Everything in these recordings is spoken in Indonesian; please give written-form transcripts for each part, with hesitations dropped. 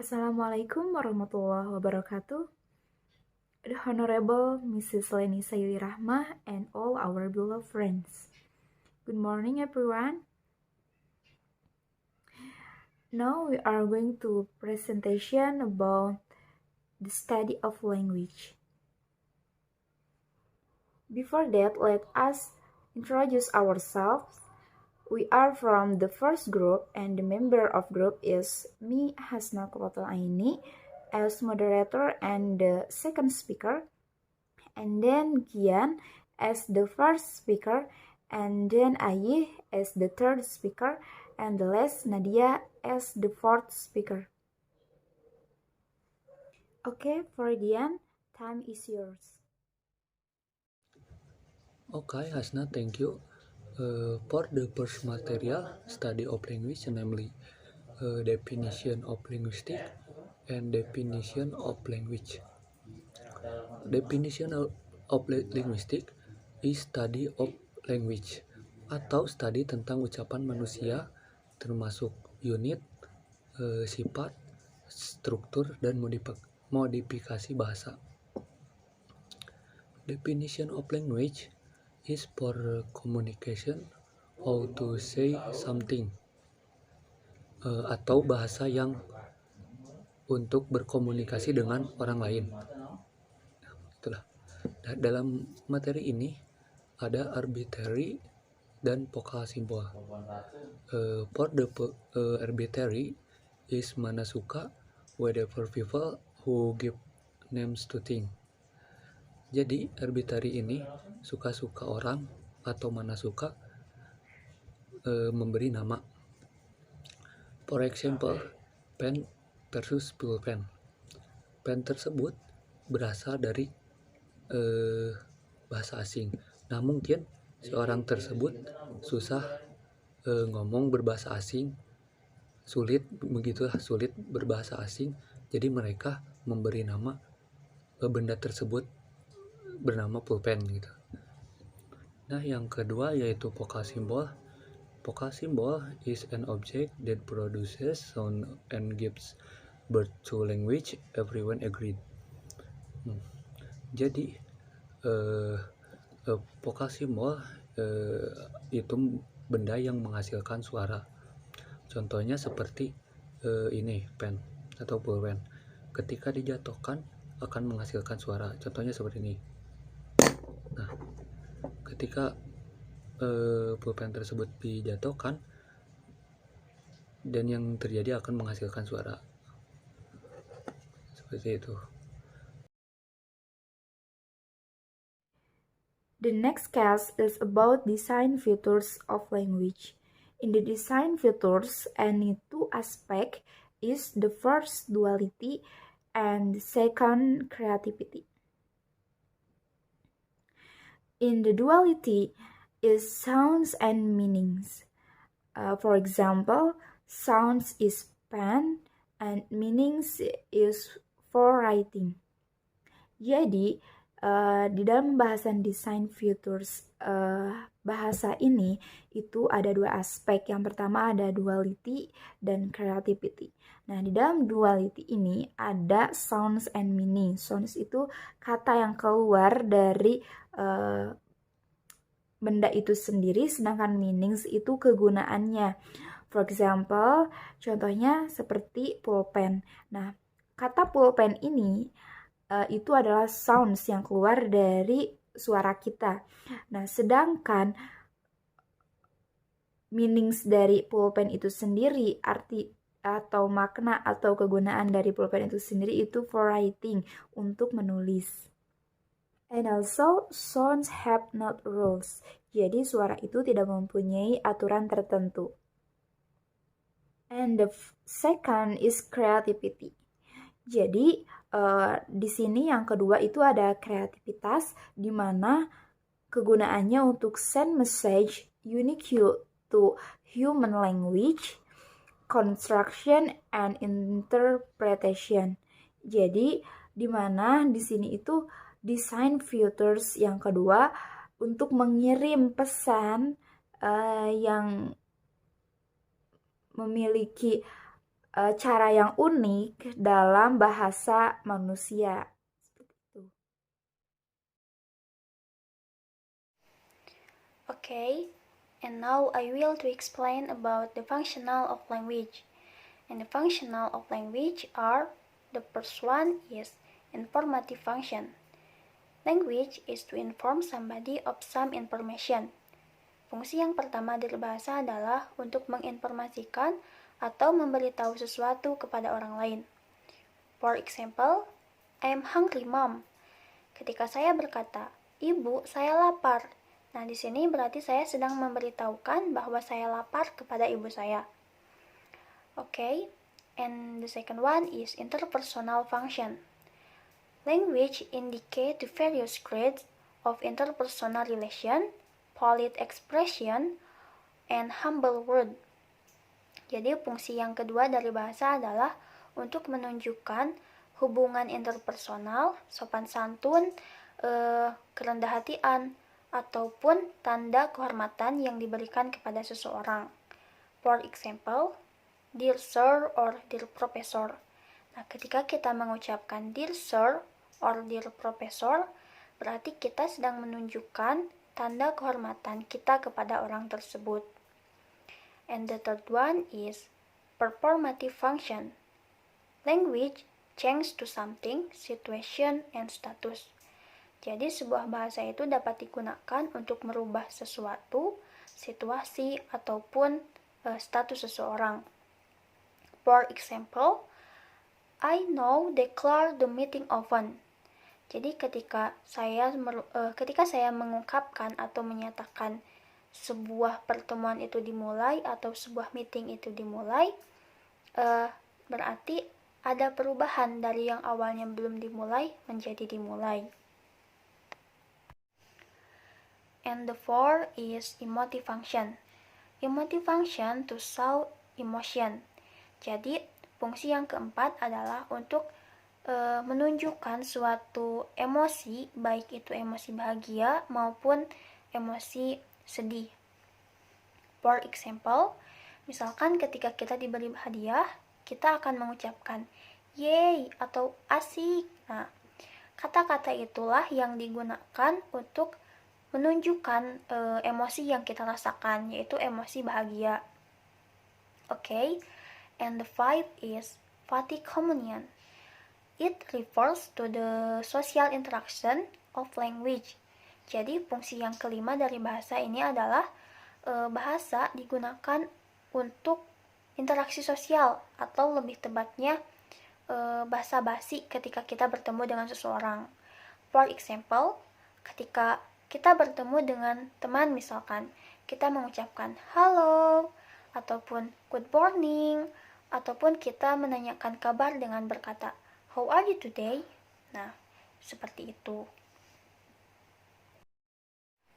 Assalamualaikum warahmatullahi wabarakatuh. The Honorable Mrs. Leni Sayuri Rahmah and all our beloved friends. Good morning, everyone. Now we are going to presentation about the study of language. Before that, let us introduce ourselves. We are from the first group, and the member of group is me, Hasna Quratul Aini, as moderator and the second speaker, and then Kian as the first speaker, and then Ayih as the third speaker, and the last Nadia as the fourth speaker. Okay, Freudian, time is yours. Okay, Hasna, thank you. For the first material, study of language, namely definition of linguistic and definition of language. Definition of linguistic is study of language atau study tentang ucapan manusia termasuk unit, sifat, struktur, dan modifikasi bahasa. Definition of language is for communication, how to say something, atau bahasa yang untuk berkomunikasi dengan orang lain. Itulah. Dalam materi ini ada arbitrary dan vokal simbol. For the arbitrary is mana suka, whatever people who give names to things. Jadi arbitrary ini suka-suka orang atau mana suka memberi nama. For example, pen versus pulpen. Pen tersebut berasal dari bahasa asing. Nah, mungkin seorang tersebut susah ngomong berbahasa asing, sulit berbahasa asing. Jadi mereka memberi nama benda tersebut bernama pulpen gitu. Nah, yang kedua yaitu vokal simbol. Vokal symbol is an object that produces sound and gives birth to language. Everyone agreed. Jadi vokal symbol itu benda yang menghasilkan suara. Contohnya seperti ini, pen atau pulpen. Ketika dijatuhkan akan menghasilkan suara. Contohnya seperti ini. Nah, ketika pulpen tersebut dijatuhkan dan yang terjadi akan menghasilkan suara seperti itu. The next case is about design features of language. In the design features, any two aspect is the first duality and the second creativity. In the duality is sounds and meanings. For example, sounds is pen and meanings is for writing. Jadi, di dalam pembahasan design features bahasa ini itu ada dua aspek. Yang pertama ada duality dan creativity. Nah, di dalam duality ini ada sounds and meaning. Sounds itu kata yang keluar dari benda itu sendiri, sedangkan meanings itu kegunaannya. For example, contohnya seperti pulpen. Nah, kata pulpen ini itu adalah sounds yang keluar dari suara kita. Nah, sedangkan meanings dari pulpen itu sendiri, arti atau makna atau kegunaan dari pulpen itu sendiri itu for writing, untuk menulis. And also, sounds have not rules. Jadi, suara itu tidak mempunyai aturan tertentu. And the second is creativity. Jadi, di sini yang kedua itu ada kreativitas, di mana kegunaannya untuk send message unique to human language, construction, and interpretation. Jadi, di mana di sini itu design features yang kedua untuk mengirim pesan yang memiliki cara yang unik dalam bahasa manusia. Seperti itu. Okay, and now I will to explain about the functional of language. And the functional of language are, the first one is informative function. Language is to inform somebody of some information. Fungsi yang pertama dari bahasa adalah untuk menginformasikan atau memberitahu sesuatu kepada orang lain. For example, I am hungry, mom. Ketika saya berkata, "Ibu, saya lapar." Nah, di sini berarti saya sedang memberitahukan bahwa saya lapar kepada ibu saya. Okay, and the second one is interpersonal function. Language indicate the various grades of interpersonal relation, polite expression, and humble word. Jadi fungsi yang kedua dari bahasa adalah untuk menunjukkan hubungan interpersonal, sopan santun, kerendah hatian, ataupun tanda kehormatan yang diberikan kepada seseorang. For example, dear sir or dear professor. Nah, ketika kita mengucapkan dear sir or dear professor, berarti kita sedang menunjukkan tanda kehormatan kita kepada orang tersebut. And the third one is performative function. Language change to something, situation, and status. Jadi sebuah bahasa itu dapat digunakan untuk merubah sesuatu, situasi, ataupun status seseorang. For example, I now declare the meeting open. Jadi ketika saya mengungkapkan atau menyatakan sebuah pertemuan itu dimulai atau sebuah meeting itu dimulai, berarti ada perubahan dari yang awalnya belum dimulai menjadi dimulai. And the fourth is emotive function. Emotive function to show emotion. Jadi fungsi yang keempat adalah untuk menunjukkan suatu emosi, baik itu emosi bahagia maupun emosi sedih. For example, misalkan ketika kita diberi hadiah, kita akan mengucapkan "Yeay" atau "asik". Nah, kata-kata itulah yang digunakan untuk menunjukkan emosi yang kita rasakan, yaitu emosi bahagia. Okay, and the fifth is fatigue communion. It refers to the social interaction of language. Jadi fungsi yang kelima dari bahasa ini adalah bahasa digunakan untuk interaksi sosial, atau lebih tepatnya basa-basi ketika kita bertemu dengan seseorang. For example, ketika kita bertemu dengan teman misalkan, kita mengucapkan halo, ataupun good morning, ataupun kita menanyakan kabar dengan berkata, how are you today? Nah, seperti itu.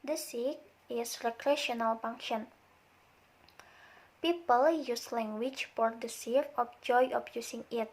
The sixth is recreational function. People use language for the sheer of joy of using it.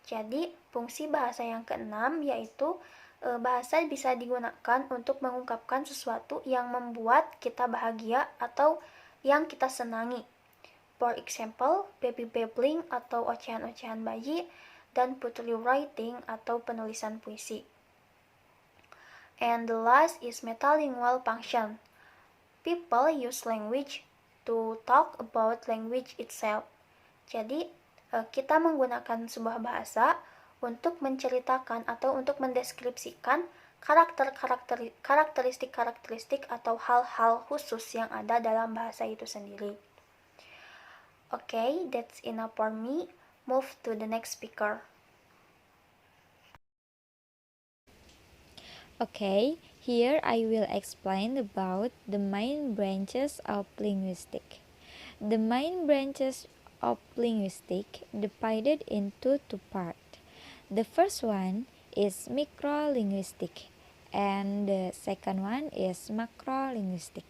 Jadi, fungsi bahasa yang keenam yaitu bahasa bisa digunakan untuk mengungkapkan sesuatu yang membuat kita bahagia atau yang kita senangi. For example, baby babbling atau ocehan-ocehan bayi, dan poetry writing atau penulisan puisi. And the last is metalingual function. People use language to talk about language itself. Jadi, kita menggunakan sebuah bahasa untuk menceritakan atau untuk mendeskripsikan karakteristik atau hal-hal khusus yang ada dalam bahasa itu sendiri. Okay, that's enough for me. Move to the next speaker. Okay, here I will explain about the main branches of linguistics. The main branches of linguistics divided into two parts. The first one is microlinguistic and the second one is macrolinguistic.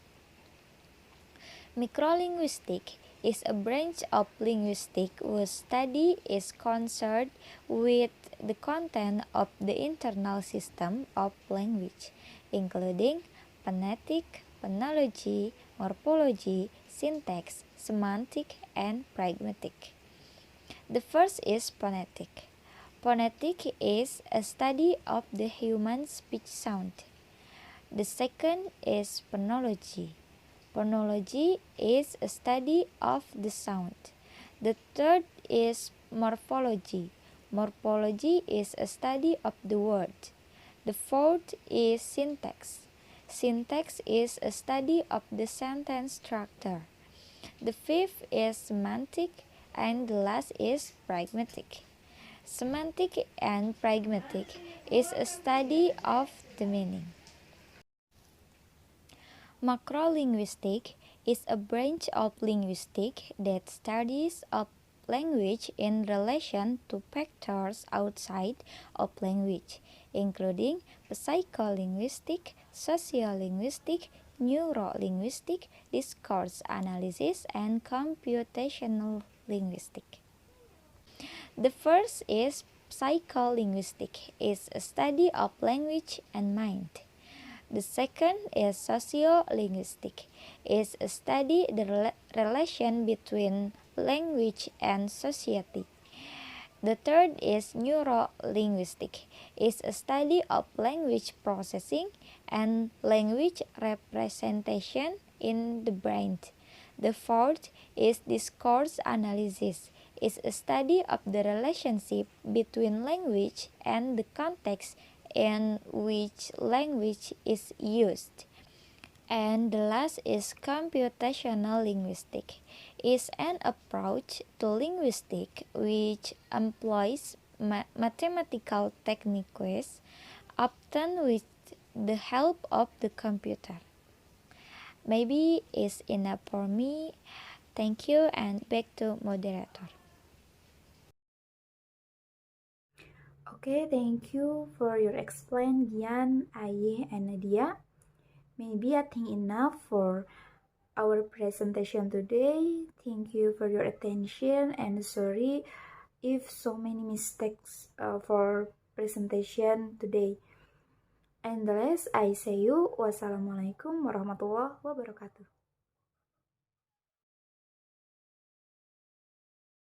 Microlinguistic is a branch of linguistics whose study is concerned with the content of the internal system of language, including phonetic, phonology, morphology, syntax, semantic, and pragmatic. The first is phonetic. Phonetic is a study of the human speech sound. The second is phonology. Phonology is a study of the sound. The third is morphology. Morphology is a study of the word. The fourth is syntax. Syntax is a study of the sentence structure. The fifth is semantic, and the last is pragmatic. Semantic and pragmatic is a study of the meaning. Macrolinguistics is a branch of linguistics that studies of language in relation to factors outside of language, including psycholinguistics, sociolinguistics, neurolinguistics, discourse analysis, and computational linguistics. The first is psycholinguistics, is a study of language and mind. The second is sociolinguistics, is a study the relation between language and society. The third is neurolinguistics, is a study of language processing and language representation in the brain. The fourth is discourse analysis, is a study of the relationship between language and the context in which language is used. And the last is computational linguistics, is an approach to linguistics which employs mathematical techniques, often with the help of the computer. Maybe it's enough for me. Thank you, and back to moderator. Okay, thank you for your explain, Gian, Aye, and Nadia. Maybe I think enough for our presentation today. Thank you for your attention, and sorry if so many mistakes for presentation today. And the rest, I say you, wassalamualaikum warahmatullahi wabarakatuh.